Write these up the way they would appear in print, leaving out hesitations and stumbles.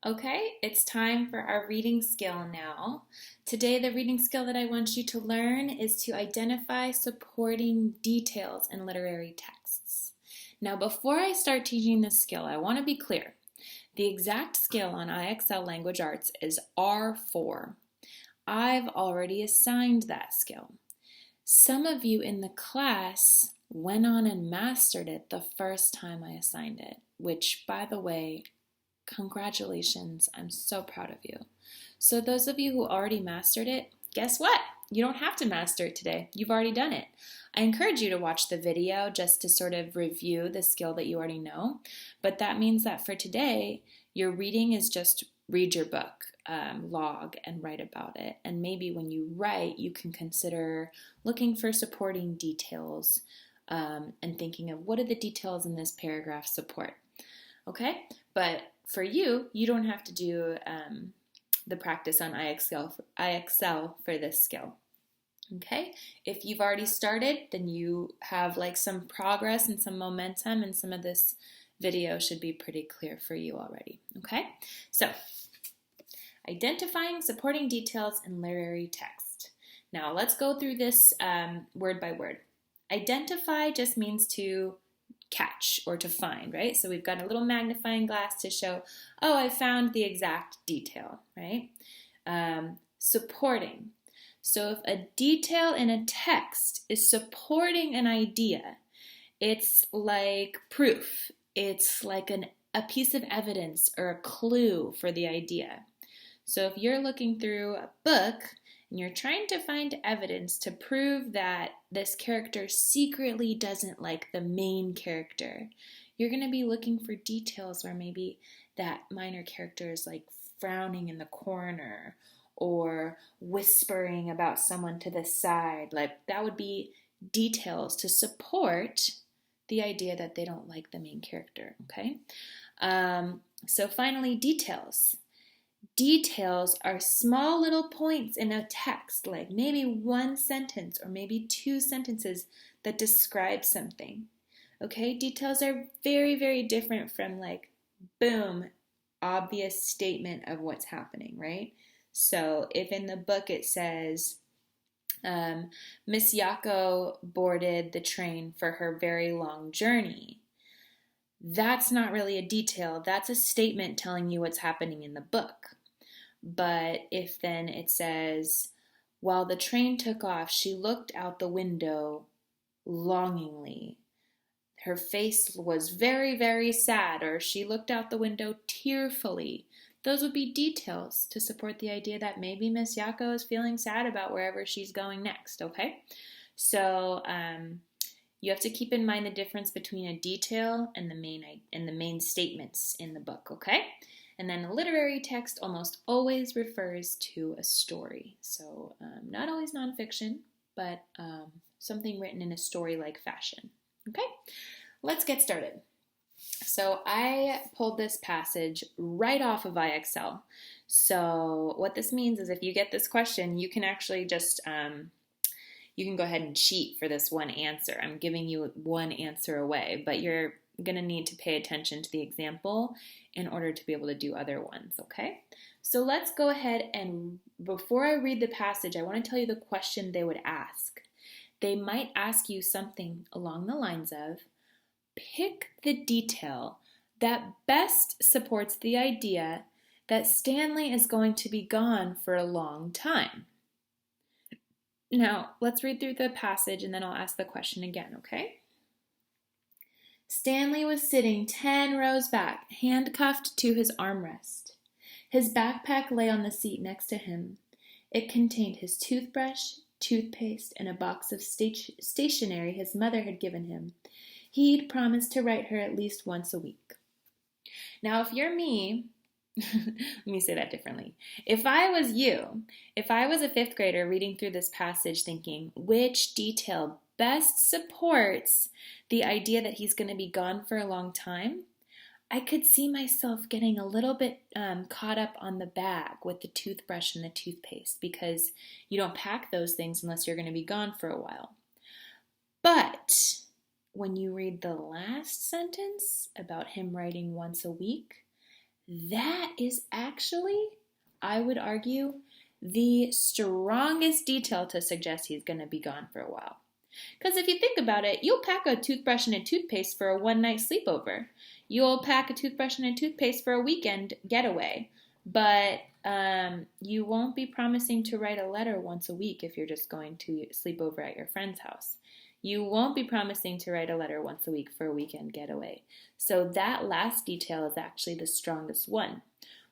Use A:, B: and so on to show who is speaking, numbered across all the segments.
A: Okay, it's time for our reading skill now. Today, the reading skill that I want you to learn is to identify supporting details in literary texts. Now, before I start teaching this skill, I want to be clear. The exact skill on IXL Language Arts is R4. I've already assigned that skill. Some of you in the class went on and mastered it the first time I assigned it, which, by the way, congratulations, I'm so proud of you. So those of you who already mastered it, guess what? You don't have to master it today. You've already done it. I encourage you to watch the video just to sort of review the skill that you already know. But that means that for today, your reading is just read your book, log, and write about it. And maybe when you write, you can consider looking for supporting details and thinking of what do the details in this paragraph support. Okay? But for you, you don't have to do the practice on IXL for this skill. Okay? If you've already started, then you have like some progress and some momentum, and some of this video should be pretty clear for you already. Okay? So, identifying supporting details in literary text. Now, let's go through this word by word. Identify just means to catch or to find, right? So we've got a little magnifying glass to show, oh, I found the exact detail, right? Supporting. So if a detail in a text is supporting an idea, it's like proof. It's like a piece of evidence or a clue for the idea. So if you're looking through a book and you're trying to find evidence to prove that this character secretly doesn't like the main character, you're going to be looking for details where maybe that minor character is like frowning in the corner or whispering about someone to the side. Like that would be details to support the idea that they don't like the main character, okay? So finally, details. Details are small little points in a text, like maybe one sentence or maybe two sentences that describe something. Okay, details are very, very different from like, boom, obvious statement of what's happening, right? So if in the book it says, Miss Yako boarded the train for her very long journey, that's not really a detail. That's a statement telling you what's happening in the book. But if then it says, while the train took off, she looked out the window longingly. Her face was very, very sad, or she looked out the window tearfully. Those would be details to support the idea that maybe Miss Yako is feeling sad about wherever she's going next, okay? So you have to keep in mind the difference between a detail and the main statements in the book, okay? And then a literary text almost always refers to a story. So not always nonfiction, but something written in a story-like fashion. Okay, let's get started. So I pulled this passage right off of IXL. So what this means is if you get this question, you can actually just, you can go ahead and cheat for this one answer. I'm giving you one answer away, but you're going to need to pay attention to the example in order to be able to do other ones, okay? So let's go ahead and before I read the passage, I want to tell you the question they would ask. They might ask you something along the lines of, pick the detail that best supports the idea that Stanley is going to be gone for a long time. Now, let's read through the passage and then I'll ask the question again, okay? Stanley was sitting 10 rows back, handcuffed to his armrest. His backpack lay on the seat next to him. It contained his toothbrush, toothpaste, and a box of stationery his mother had given him. He'd promised to write her at least once a week. Now, if you're me, let me say that differently. If I was you, if I was a fifth grader reading through this passage thinking, which detail best supports the idea that he's going to be gone for a long time, I could see myself getting a little bit caught up on the bag with the toothbrush and the toothpaste because you don't pack those things unless you're going to be gone for a while. But when you read the last sentence about him writing once a week, that is actually, I would argue, the strongest detail to suggest he's going to be gone for a while. Because if you think about it, you'll pack a toothbrush and a toothpaste for a one-night sleepover. You'll pack a toothbrush and a toothpaste for a weekend getaway. But you won't be promising to write a letter once a week if you're just going to sleep over at your friend's house. You won't be promising to write a letter once a week for a weekend getaway. So that last detail is actually the strongest one,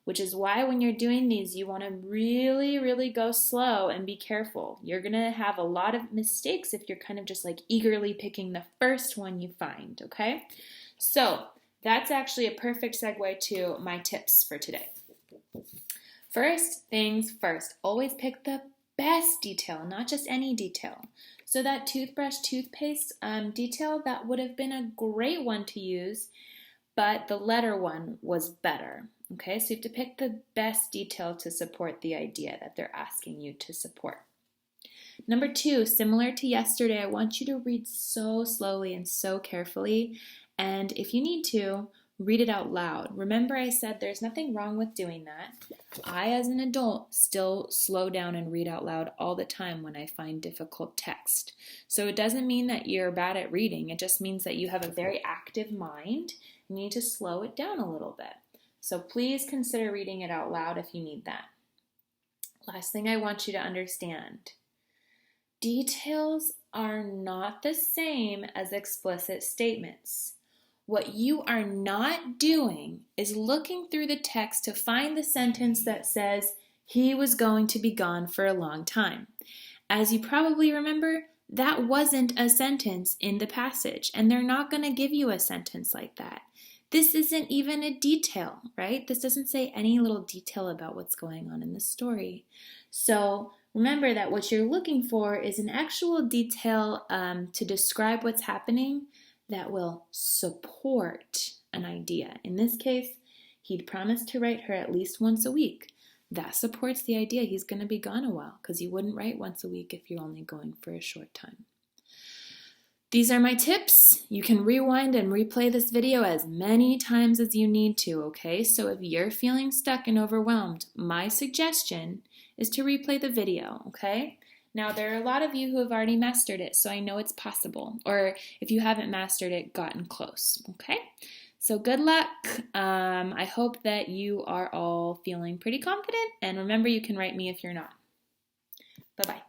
A: which is why when you're doing these, you want to really, really go slow and be careful. You're going to have a lot of mistakes if you're kind of just like eagerly picking the first one you find, okay? So that's actually a perfect segue to my tips for today. First things first, always pick the best detail, not just any detail. So that toothbrush, toothpaste detail, that would have been a great one to use, but the letter one was better. Okay, so you have to pick the best detail to support the idea that they're asking you to support. Number 2, similar to yesterday, I want you to read so slowly and so carefully, and if you need to, read it out loud. Remember I said there's nothing wrong with doing that. I, as an adult, still slow down and read out loud all the time when I find difficult text. So it doesn't mean that you're bad at reading. It just means that you have a very active mind. You need to slow it down a little bit. So please consider reading it out loud if you need that. Last thing I want you to understand. Details are not the same as explicit statements. What you are not doing is looking through the text to find the sentence that says, he was going to be gone for a long time. As you probably remember, that wasn't a sentence in the passage, and they're not going to give you a sentence like that. This isn't even a detail, right? This doesn't say any little detail about what's going on in the story. So remember that what you're looking for is an actual detail to describe what's happening that will support an idea. In this case, he'd promised to write her at least once a week. That supports the idea he's going to be gone a while, because you wouldn't write once a week if you're only going for a short time. These are my tips. You can rewind and replay this video as many times as you need to, okay? So if you're feeling stuck and overwhelmed, my suggestion is to replay the video, okay? Now, there are a lot of you who have already mastered it, so I know it's possible. Or if you haven't mastered it, gotten close, okay? So good luck. I hope that you are all feeling pretty confident. And remember, you can write me if you're not. Bye-bye.